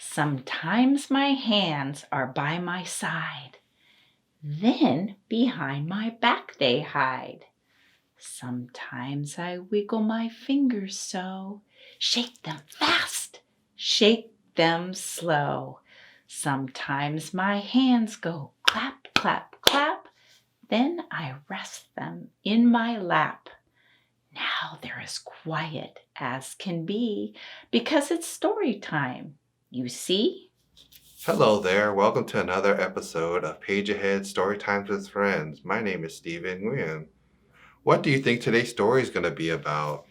Sometimes my hands are by my side, then behind my back they hide. Sometimes I wiggle my fingers so, shake them fast, shake them slow. Sometimes my hands go clap, clap, clap, then I rest them in my lap. Now they're as quiet as can be because it's story time. You see? Hello there. Welcome to another episode of Page Ahead Story Times with Friends. My name is Stephen Nguyen. What do you think today's story is going to be about?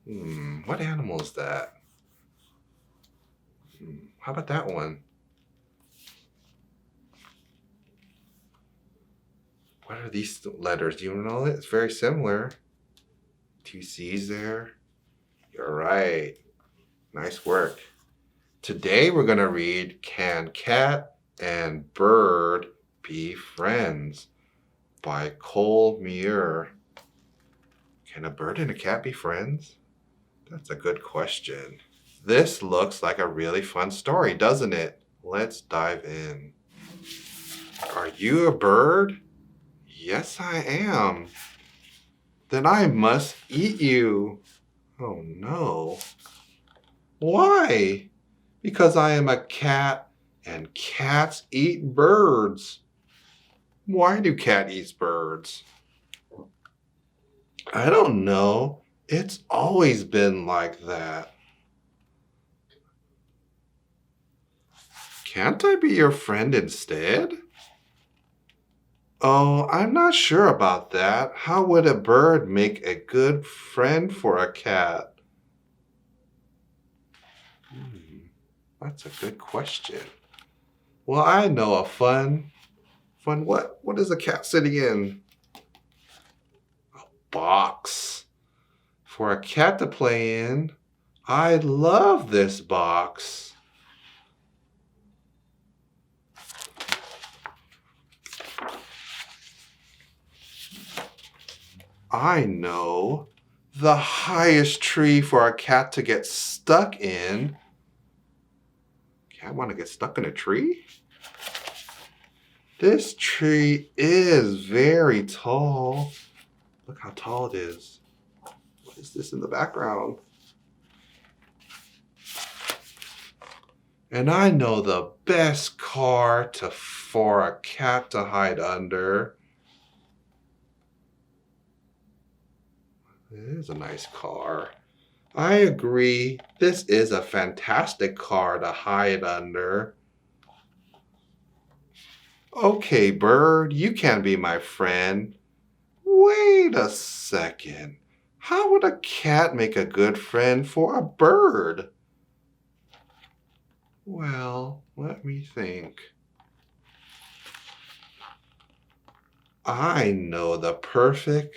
What animal is that? How about that one? What are these letters? Do you know it? It's very similar. Two C's there. You're right. Nice work. Today we're going to read Can Cat and Bird Be Friends by Coll Muir. Can a bird and a cat be friends? That's a good question. This looks like a really fun story, doesn't it? Let's dive in. Are you a bird? Yes, I am. Then I must eat you. Oh no. Why? Because I am a cat and cats eat birds. Why do cats eat birds? I don't know. It's always been like that. Can't I be your friend instead? Oh, I'm not sure about that. How would a bird make a good friend for a cat? That's a good question. Well, I know a fun what? What is a cat sitting in? A box. For a cat to play in. I love this box. I know. The highest tree for a cat to get stuck in. Cat want to get stuck in a tree? This tree is very tall. Look how tall it is. What is this in the background? And I know the best car for a cat to hide under. It is a nice car. I agree. This is a fantastic car to hide under. Okay, bird, you can be my friend. Wait a second. How would a cat make a good friend for a bird? Well, let me think. I know the perfect...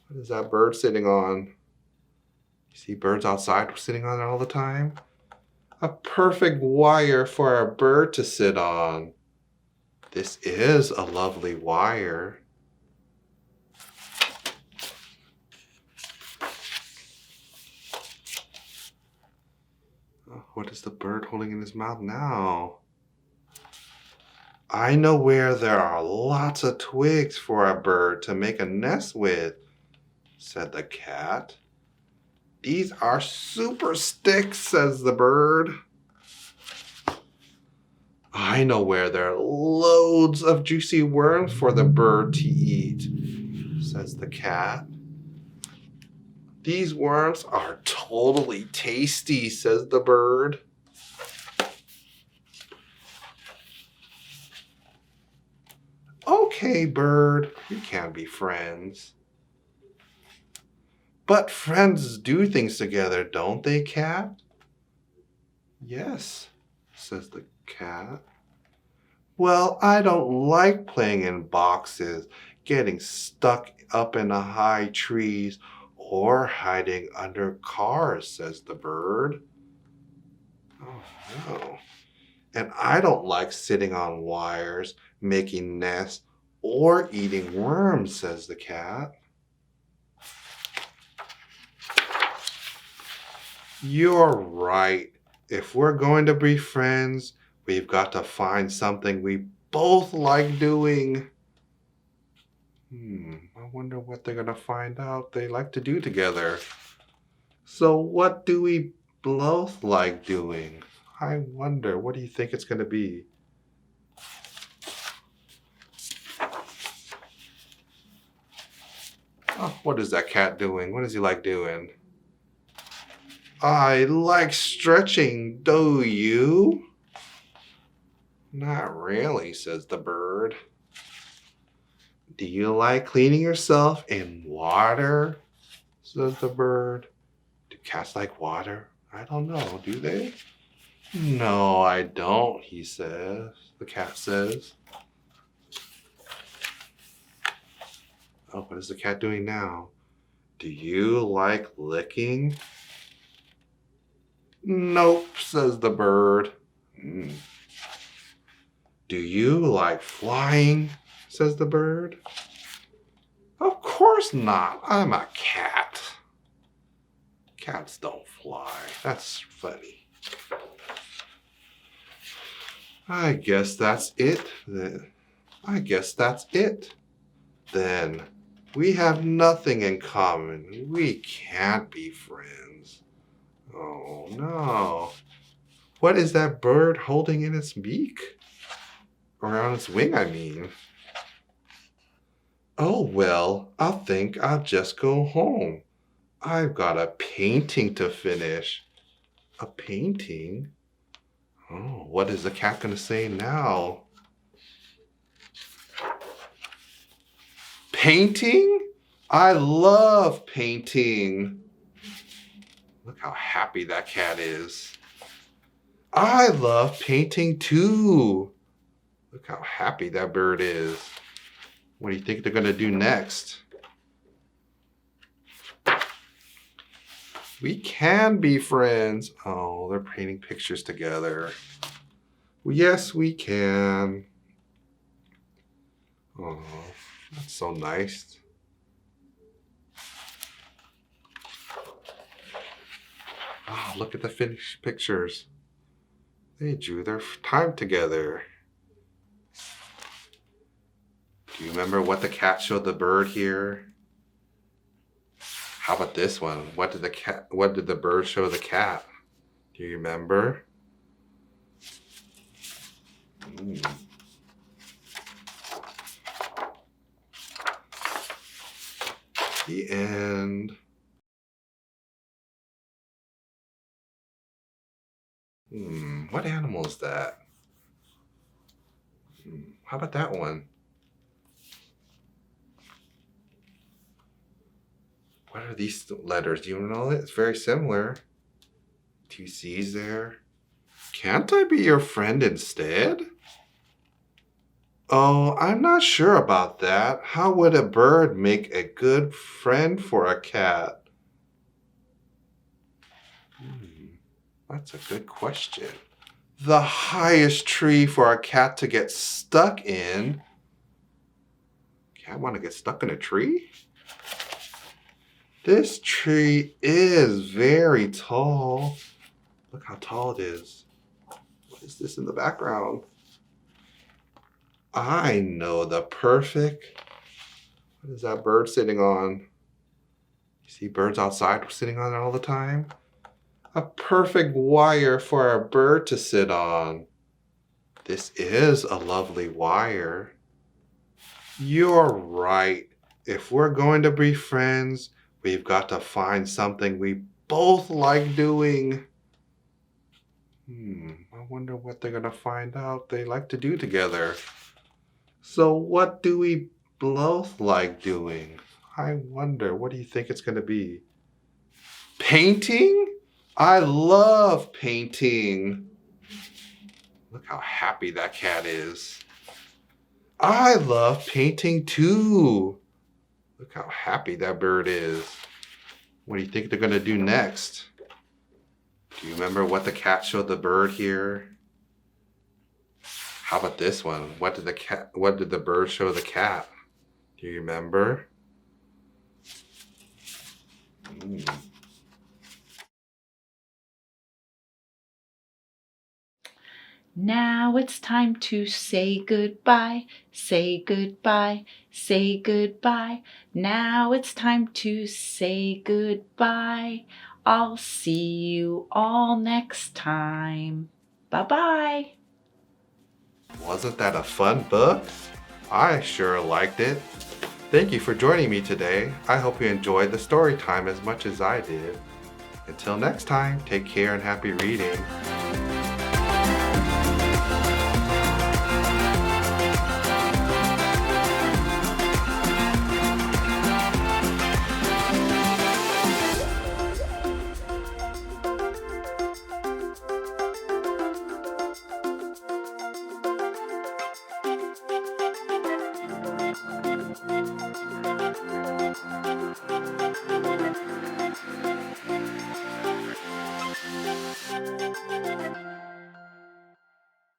What is that bird sitting on? You see birds outside sitting on it all the time? A perfect wire for a bird to sit on. This is a lovely wire. What is the bird holding in his mouth now? I know where there are lots of twigs for a bird to make a nest with, said the cat. These are super sticks, says the bird. I know where there are loads of juicy worms for the bird to eat, says the cat. These worms are totally tasty, says the bird. Okay, bird, we can be friends. But friends do things together, don't they, cat? Yes, says the cat. Well, I don't like playing in boxes, getting stuck up in the high trees, or hiding under cars, says the bird. Oh, no. And I don't like sitting on wires, making nests, or eating worms, says the cat. You're right. if we're going to be friends, we've got to find something we both like doing. I wonder what they're going to find out they like to do together. So what do we both like doing? I wonder, what do you think it's going to be? Oh, what is that cat doing? What does he like doing? I like stretching, do you? Not really, says the bird. Do you like cleaning yourself in water? Says the bird. Do cats like water? I don't know, do they? No, I don't, he says. The cat says. Oh, what is the cat doing now? Do you like licking? Nope, says the bird. Do you like flying? Says the bird. Of course not. I'm a cat. Cats don't fly. That's funny. I guess that's it then. Then we have nothing in common. We can't be friends. Oh no. What is that bird holding in its beak? Or on its wing, I mean. Oh well, I think I'll just go home. I've got a painting to finish. A painting? Oh, what is the cat going to say now? Painting? I love painting. Look how happy that cat is. I love painting too. Look how happy that bird is. What do you think they're going to do next? We can be friends. Oh, they're painting pictures together. Yes, we can. Oh, that's so nice. Oh, look at the finished pictures. They drew their time together. Do you remember what the cat showed the bird here? How about this one? What did the bird show the cat? Do you remember? The end. What animal is that? How about that one? What are these letters? Do you know it? It's very similar. 2 C's there. Can't I be your friend instead? Oh, I'm not sure about that. How would a bird make a good friend for a cat? That's a good question. The highest tree for a cat to get stuck in. Cat want to get stuck in a tree? This tree is very tall. Look how tall it is. What is this in the background? I know the perfect. What is that bird sitting on? You see birds outside sitting on it all the time? A perfect wire for a bird to sit on. This is a lovely wire. You're right. If we're going to be friends, we've got to find something we both like doing. I wonder what they're going to find out they like to do together. So what do we both like doing? I wonder, what do you think it's going to be? Painting? I love painting. Look how happy that cat is. I love painting too. Look how happy that bird is. What do you think they're going to do next? Do you remember what the cat showed the bird here? How about this one? What did the bird show the cat? Do you remember? Now it's time to say goodbye, say goodbye, say goodbye. Now it's time to say goodbye. I'll see you all next time. Bye-bye. Wasn't that a fun book? I sure liked it. Thank you for joining me today. I hope you enjoyed the story time as much as I did. Until next time, take care and happy reading.